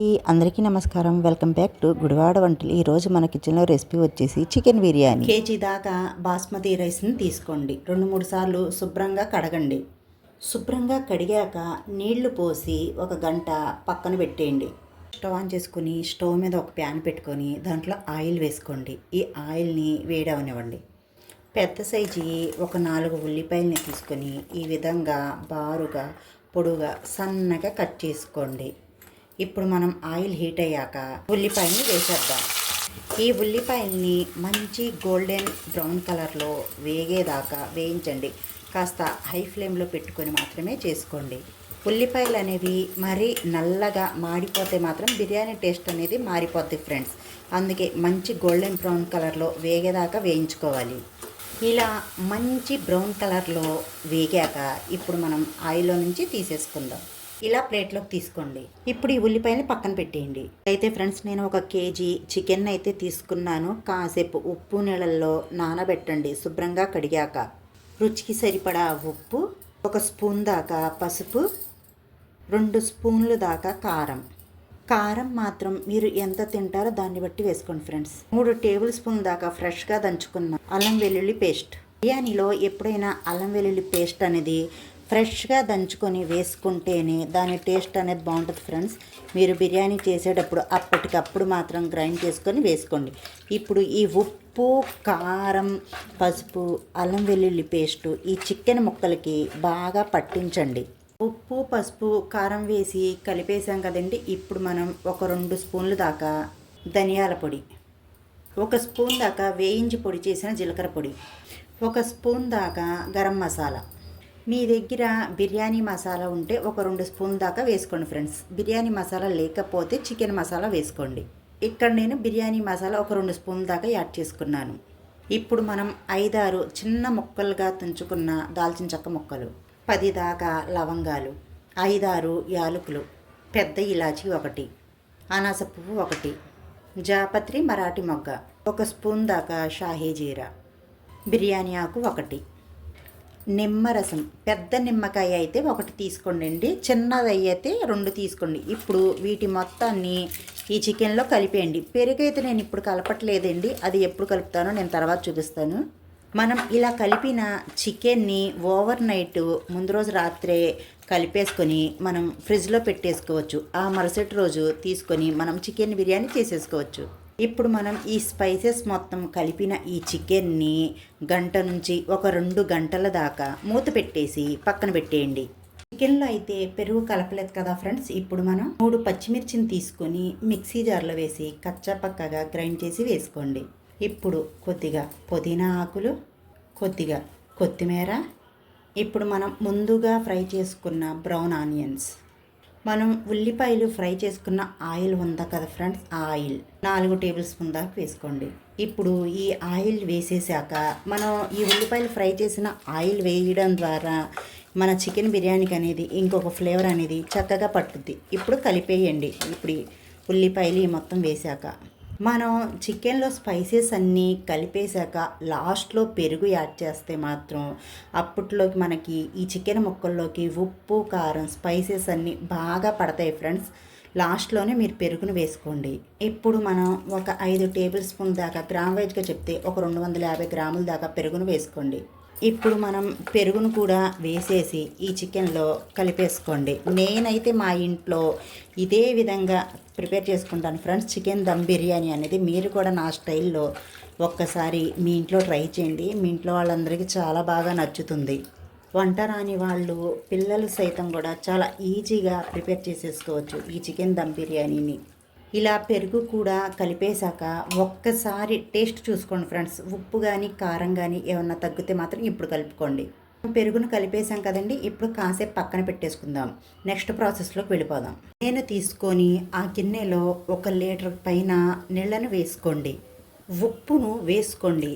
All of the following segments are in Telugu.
అందరికీ నమస్కారం. వెల్కమ్ బ్యాక్ టు గుడివాడ వంటలు. ఈరోజు మన కిచెన్లో రెసిపీ వచ్చేసి చికెన్ బిర్యానీ. కేజీ దాకా బాస్మతి రైస్ని తీసుకోండి. 2-3 సార్లు శుభ్రంగా కడగండి. శుభ్రంగా కడిగాక నీళ్లు పోసి 1 గంట పక్కన పెట్టేయండి. స్టవ్ ఆన్ చేసుకుని స్టవ్ మీద ఒక ప్యాన్ పెట్టుకొని దాంట్లో ఆయిల్ వేసుకోండి. ఈ ఆయిల్ని వేడవనివ్వండి. పెద్ద సైజు ఒక 4 ఉల్లిపాయలని తీసుకొని ఈ విధంగా బారుగా పొడుగా సన్నగా కట్ చేసుకోండి. ఇప్పుడు మనం ఆయిల్ హీట్ అయ్యాక ఉల్లిపాయని వేసేద్దాం. ఈ ఉల్లిపాయల్ని మంచి గోల్డెన్ బ్రౌన్ కలర్లో వేగేదాకా వేయించండి. కాస్త హై ఫ్లేమ్లో పెట్టుకొని మాత్రమే చేసుకోండి. ఉల్లిపాయలు అనేవి మరీ నల్లగా మాడిపోతే మాత్రం బిర్యానీ టేస్ట్ అనేది మారిపోద్ది ఫ్రెండ్స్. అందుకే మంచి గోల్డెన్ బ్రౌన్ కలర్లో వేగేదాకా వేయించుకోవాలి. ఇలా మంచి బ్రౌన్ కలర్లో వేగాక ఇప్పుడు మనం ఆయిల్లో నుంచి తీసేసుకుందాం. ఇలా ప్లేట్లోకి తీసుకోండి. ఇప్పుడు ఈ ఉల్లిపాయని పక్కన పెట్టేయండి. అయితే ఫ్రెండ్స్, నేను 1 కేజీ చికెన్ అయితే తీసుకున్నాను. కాసేపు ఉప్పు నీళ్ళల్లో నానబెట్టండి. శుభ్రంగా కడిగాక రుచికి సరిపడా ఉప్పు, 1 స్పూన్ దాకా పసుపు, 2 స్పూన్లు దాకా కారం మాత్రం మీరు ఎంత తింటారో దాన్ని బట్టి వేసుకోండి ఫ్రెండ్స్. 3 టేబుల్ స్పూన్ దాకా ఫ్రెష్గా దంచుకున్న అల్లం వెల్లుల్లి పేస్ట్. బిర్యానీలో ఎప్పుడైనా అల్లం వెల్లుల్లి పేస్ట్ అనేది ఫ్రెష్గా దంచుకొని వేసుకుంటేనే దాని టేస్ట్ అనేది బాగుంటుంది ఫ్రెండ్స్. మీరు బిర్యానీ చేసేటప్పుడు అప్పటికప్పుడు మాత్రం గ్రైండ్ చేసుకొని వేసుకోండి. ఇప్పుడు ఈ ఉప్పు, కారం, పసుపు, అల్లం వెల్లుల్లి పేస్టు ఈ చికెన్ ముక్కలకి బాగా పట్టించండి. ఉప్పు, పసుపు, కారం వేసి కలిపేసాం కదండి. ఇప్పుడు మనం ఒక 2 స్పూన్లు దాకా ధనియాల పొడి, 1 స్పూన్ దాకా వేయించి పొడి చేసిన జీలకర్ర పొడి, 1 స్పూన్ దాకా గరం మసాలా. మీ దగ్గర బిర్యానీ మసాలా ఉంటే ఒక 2 స్పూన్ దాకా వేసుకోండి ఫ్రెండ్స్. బిర్యానీ మసాలా లేకపోతే చికెన్ మసాలా వేసుకోండి. ఇక్కడ నేను బిర్యానీ మసాలా ఒక 2 స్పూన్ల దాకా యాడ్ చేసుకున్నాను. ఇప్పుడు మనం 5-6 చిన్న ముక్కలుగా తుంచుకున్న దాల్చిన చెక్క ముక్కలు, 10 దాకా లవంగాలు, 5-6 యాలకులు, పెద్ద ఇలాచి 1, అనాస పువ్వు 1, జాపత్రి మరాఠీ మొగ్గ, 1 స్పూన్ దాకా షాహీ జీరా, బిర్యానీ ఆకు 1, నిమ్మరసం. పెద్ద నిమ్మకాయ అయితే 1 తీసుకోండి. చిన్నది అయితే 2 తీసుకోండి. ఇప్పుడు వీటి మొత్తాన్ని ఈ చికెన్లో కలిపేయండి. పెరుగు అయితే నేను ఇప్పుడు కలపట్లేదండి. అది ఎప్పుడు కలుపుతానో నేను తర్వాత చూపిస్తాను. మనం ఇలా కలిపిన చికెన్ని ఓవర్ నైట్ ముందు రోజు రాత్రే కలిపేసుకొని మనం ఫ్రిడ్జ్లో పెట్టేసుకోవచ్చు. ఆ మరుసటి రోజు తీసుకొని మనం చికెన్ బిర్యానీ చేసేసుకోవచ్చు. ఇప్పుడు మనం ఈ స్పైసెస్ మొత్తం కలిపిన ఈ చికెన్ని గంట నుంచి ఒక 2 గంటల దాకా మూత పెట్టేసి పక్కన పెట్టేయండి. చికెన్లో అయితే పెరుగు కలపలేదు కదా ఫ్రెండ్స్. ఇప్పుడు మనం 3 పచ్చిమిర్చిని తీసుకొని మిక్సీ జార్లో వేసి కచ్చా పక్కగా గ్రైండ్ చేసి వేసుకోండి. ఇప్పుడు కొద్దిగా పుదీనా ఆకులు, కొద్దిగా కొత్తిమీర, ఇప్పుడు మనం ముందుగా ఫ్రై చేసుకున్న బ్రౌన్ ఆనియన్స్, మనం ఉల్లిపాయలు ఫ్రై చేసుకున్న ఆయిల్ ఉందా కదా ఫ్రెండ్స్, ఆ ఆయిల్ 4 టేబుల్ స్పూన్ దాకా వేసుకోండి. ఇప్పుడు ఈ ఆయిల్ వేసేసాక మనం ఈ ఉల్లిపాయలు ఫ్రై చేసిన ఆయిల్ వేయడం ద్వారా మన చికెన్ బిర్యానీకి అనేది ఇంకొక ఫ్లేవర్ అనేది చక్కగా పట్టుద్ది. ఇప్పుడు కలిపేయండి. ఇప్పుడు ఉల్లిపాయలు మొత్తం వేసాక మనం చికెన్లో స్పైసెస్ అన్నీ కలిపేశాక లాస్ట్లో పెరుగు యాడ్ చేస్తే మాత్రం అప్పట్లోకి మనకి ఈ చికెన్ ముక్కల్లోకి ఉప్పు, కారం, స్పైసెస్ అన్నీ బాగా పడతాయి ఫ్రెండ్స్. లాస్ట్లోనే మీరు పెరుగును వేసుకోండి. ఇప్పుడు మనం ఒక 5 టేబుల్ స్పూన్ దాకా గ్రామ్ వైజ్గా చెప్తే ఒక 250 గ్రాముల దాకా పెరుగును వేసుకోండి. ఇప్పుడు మనం పెరుగును కూడా వేసేసి ఈ చికెన్లో కలిపేసుకోండి. నేనైతే మా ఇంట్లో ఇదే విధంగా ప్రిపేర్ చేసుకుంటాను ఫ్రెండ్స్. చికెన్ దమ్ బిర్యానీ అనేది మీరు కూడా నా స్టైల్లో ఒక్కసారి మీ ఇంట్లో ట్రై చేయండి. మీ ఇంట్లో వాళ్ళందరికీ చాలా బాగా నచ్చుతుంది. వంట రాని వాళ్ళు, పిల్లలు సైతం కూడా చాలా ఈజీగా ప్రిపేర్ చేసేసుకోవచ్చు ఈ చికెన్ దమ్ బిర్యానీని. ఇలా పెరుగు కూడా కలిపేశాక ఒక్కసారి టేస్ట్ చూసుకోండి ఫ్రెండ్స్. ఉప్పు కానీ కారం కానీ ఏమన్నా తగ్గితే మాత్రం ఇప్పుడు కలుపుకోండి. పెరుగును కలిపేసాం కదండి. ఇప్పుడు కాసేపు పక్కన పెట్టేసుకుందాం. నెక్స్ట్ ప్రాసెస్లోకి వెళ్ళిపోదాం. నేను తీసుకొని ఆ గిన్నెలో 1 లీటర్ పైన నీళ్ళను వేసుకోండి. ఉప్పును వేసుకోండి.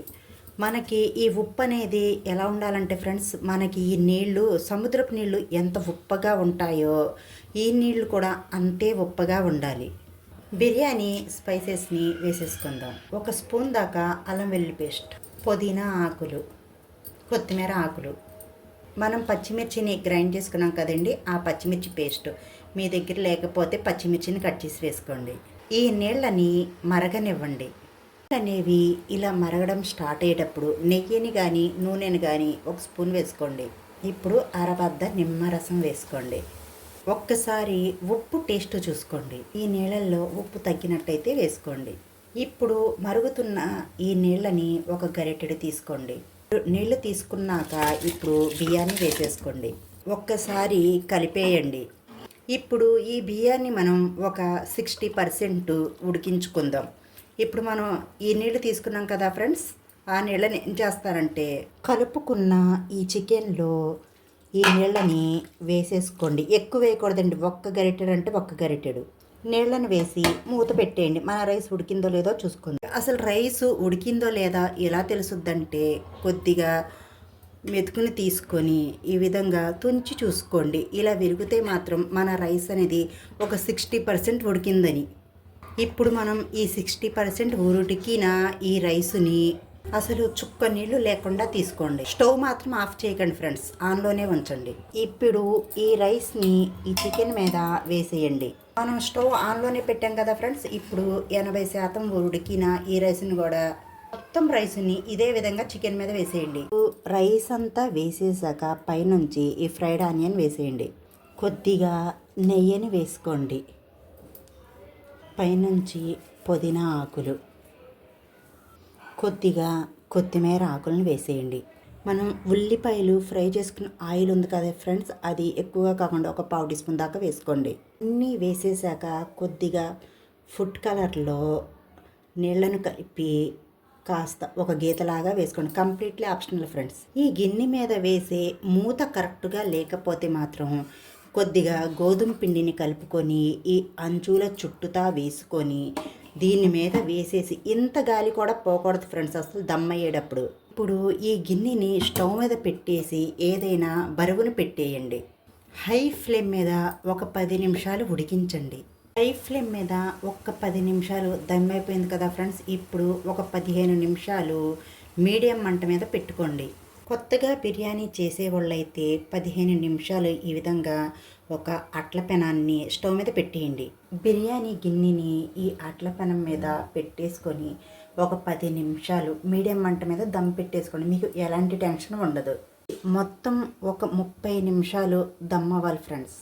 మనకి ఈ ఉప్పు అనేది ఎలా ఉండాలంటే ఫ్రెండ్స్, మనకి ఈ నీళ్లు సముద్రపు నీళ్లు ఎంత ఉప్పగా ఉంటాయో ఈ నీళ్లు కూడా అంతే ఉప్పగా ఉండాలి. బిర్యానీ స్పైసెస్ని వేసేసుకుందాం. 1 స్పూన్ దాకా అల్లం వెల్లుల్లి పేస్ట్, పుదీనా ఆకులు, కొత్తిమీర ఆకులు, మనం పచ్చిమిర్చిని గ్రైండ్ చేసుకున్నాం కదండి, ఆ పచ్చిమిర్చి పేస్ట్ మీ దగ్గర లేకపోతే పచ్చిమిర్చిని కట్ చేసి వేసుకోండి. ఈ నీళ్ళని మరగనివ్వండి. అనేవి ఇలా మరగడం స్టార్ట్ అయ్యేటప్పుడు నెయ్యిని కానీ నూనెని కానీ ఒక స్పూన్ వేసుకోండి. ఇప్పుడు అరబద్ద నిమ్మరసం వేసుకోండి. ఒక్కసారి ఉప్పు టేస్ట్ చూసుకోండి. ఈ నీళ్ళల్లో ఉప్పు తగ్గినట్టయితే వేసుకోండి. ఇప్పుడు మరుగుతున్న ఈ నీళ్ళని ఒక గరిటెడు తీసుకోండి. నీళ్లు తీసుకున్నాక ఇప్పుడు బియ్యాన్ని వేసేసుకోండి. ఒక్కసారి కలిపేయండి. ఇప్పుడు ఈ బియ్యాన్ని మనం ఒక 60% ఉడికించుకుందాం. ఇప్పుడు మనం ఈ నీళ్ళు తీసుకున్నాం కదా ఫ్రెండ్స్, ఆ నీళ్ళని ఏం చేస్తారంటే కలుపుకున్న ఈ చికెన్లో ఈ నీళ్ళని వేసేసుకోండి. ఎక్కువ వేయకూడదండి, ఒక్క గరిటెడు అంటే ఒక్క గరిటెడు నీళ్ళని వేసి మూత పెట్టేయండి. మన రైస్ ఉడికిందో లేదో చూసుకోండి. అసలు రైస్ ఉడికిందో లేదా ఎలా తెలుసుద్దంటే కొద్దిగా మెతుకుని తీసుకొని ఈ విధంగా తుంచి చూసుకోండి. ఇలా విరిగితే మాత్రం మన రైస్ అనేది ఒక 60% ఉడికిందని. ఇప్పుడు మనం ఈ 60% ఉడికిన ఈ రైసుని అసలు చుక్క నీళ్ళు లేకుండా తీసుకోండి. స్టవ్ మాత్రం ఆఫ్ చేయకండి ఫ్రెండ్స్, ఆన్లోనే ఉంచండి. ఇప్పుడు ఈ రైస్ని ఈ చికెన్ మీద వేసేయండి. మనం స్టవ్ ఆన్లోనే పెట్టాం కదా ఫ్రెండ్స్. ఇప్పుడు 80% ఉడికిన ఈ రైస్ని కూడా మొత్తం రైస్ని ఇదే విధంగా చికెన్ మీద వేసేయండి. రైస్ అంతా వేసేసాక పైనుంచి ఈ ఫ్రైడ్ ఆనియన్ వేసేయండి. కొద్దిగా నెయ్యిని వేసుకోండి. పైనుంచి పుదీనా ఆకులు, కొద్దిగా కొత్తిమీర ఆకులను వేసేయండి. మనం ఉల్లిపాయలు ఫ్రై చేసుకున్న ఆయిల్ ఉంది కదా ఫ్రెండ్స్, అది ఎక్కువగా కాకుండా ఒక 1/2 టీ స్పూన్ దాకా వేసుకోండి. అన్నీ వేసేసాక కొద్దిగా ఫుడ్ కలర్లో నీళ్లను కలిపి కాస్త ఒక గీతలాగా వేసుకోండి. Completely optional friends. ఈ గిన్నె మీద వేసే మూత కరెక్ట్గా లేకపోతే మాత్రం కొద్దిగా గోధుమ పిండిని కలుపుకొని ఈ అంచుల చుట్టుతా వేసుకొని దీని మీద వేసేసి ఇంత గాలి కూడా పోకూడదు ఫ్రెండ్స్ అసలు దమ్ అయ్యేటప్పుడు. ఇప్పుడు ఈ గిన్నెని స్టవ్ మీద పెట్టేసి ఏదైనా బరువును పెట్టేయండి. హై ఫ్లేమ్ మీద ఒక 10 నిమిషాలు ఉడికించండి. హై ఫ్లేమ్ మీద ఒక 10 నిమిషాలు దమ్ అయిపోయింది కదా ఫ్రెండ్స్. ఇప్పుడు ఒక 15 నిమిషాలు మీడియం మంట మీద పెట్టుకోండి. కొత్తగా బిర్యానీ చేసేవాళ్ళైతే 15 నిమిషాలు ఈ విధంగా ఒక అట్ల పెనాన్ని స్టవ్ మీద పెట్టేయండి. బిర్యానీ గిన్నెని ఈ అట్ల పెనం మీద పెట్టేసుకొని ఒక 10 నిమిషాలు మీడియం మంట మీద దమ్ పెట్టేసుకోండి. మీకు ఎలాంటి టెన్షన్ ఉండదు. మొత్తం ఒక 30 నిమిషాలు దమ్ అవ్వాలి ఫ్రెండ్స్.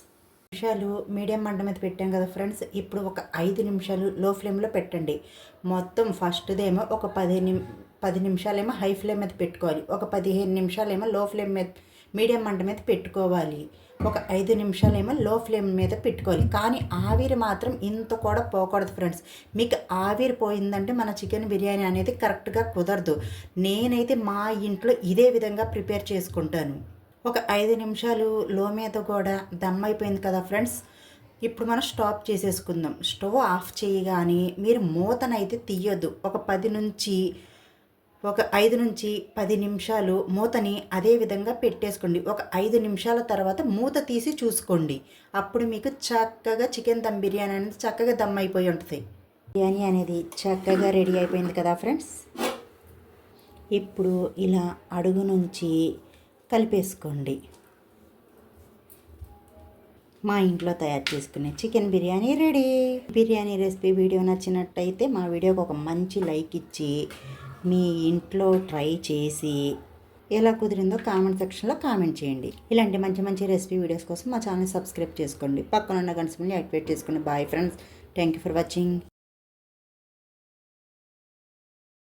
నిమిషాలు మీడియం మంట మీద పెట్టాం కదా ఫ్రెండ్స్. ఇప్పుడు ఒక 5 నిమిషాలు లో ఫ్లేమ్లో పెట్టండి. మొత్తం ఫస్ట్దేమో ఒక 10 నిమిషాలేమో హై ఫ్లేమ్ మీద పెట్టుకోవాలి. ఒక 15 నిమిషాలేమో లో ఫ్లేమ్ మీద మీడియం మంట మీద పెట్టుకోవాలి. ఒక 5 నిమిషాలేమో లో ఫ్లేమ్ మీద పెట్టుకోవాలి. కానీ ఆవిరి మాత్రం ఇంత కూడా పోకూడదు ఫ్రెండ్స్. మీకు ఆవిరి పోయిందంటే మన చికెన్ బిర్యానీ అనేది కరెక్ట్గా కుదరదు. నేనైతే మా ఇంట్లో ఇదే విధంగా ప్రిపేర్ చేసుకుంటాను. ఒక 5 నిమిషాలు లో మీద కూడా దమ్ అయిపోయింది కదా ఫ్రెండ్స్. ఇప్పుడు మనం స్టాప్ చేసేసుకుందాం. స్టవ్ ఆఫ్ చేయగానే మీరు మూతనైతే తీయొద్దు. ఒక 5 నుంచి 10 నిమిషాలు మూతని అదే విధంగా పెట్టేసుకోండి. ఒక 5 నిమిషాల తర్వాత మూత తీసి చూసుకోండి. అప్పుడు మీకు చక్కగా చికెన్ దమ్ బిర్యానీ అనేది చక్కగా దమ్ అయిపోయి ఉంటుంది. బిర్యానీ అనేది చక్కగా రెడీ అయిపోయింది కదా ఫ్రెండ్స్. ఇప్పుడు ఇలా అడుగు నుంచి కలిపేసుకోండి. మా ఇంట్లో తయారు చేసుకునే chicken biryani ready. Biryani recipe video నచ్చినట్టయితే మా వీడియోకి ఒక మంచి లైక్ ఇచ్చి మీ ఇంట్లో ట్రై చేసి ఎలా కుదిరిందో కామెంట్ సెక్షన్లో కామెంట్ చేయండి. ఇలాంటి మంచి మంచి రెసిపీ వీడియోస్ కోసం మా ఛానల్ సబ్స్క్రైబ్ చేసుకోండి. పక్కన ఉన్న గంట సింబల్ని యాక్టివేట్ చేసుకోండి. Bye friends, thank you for watching.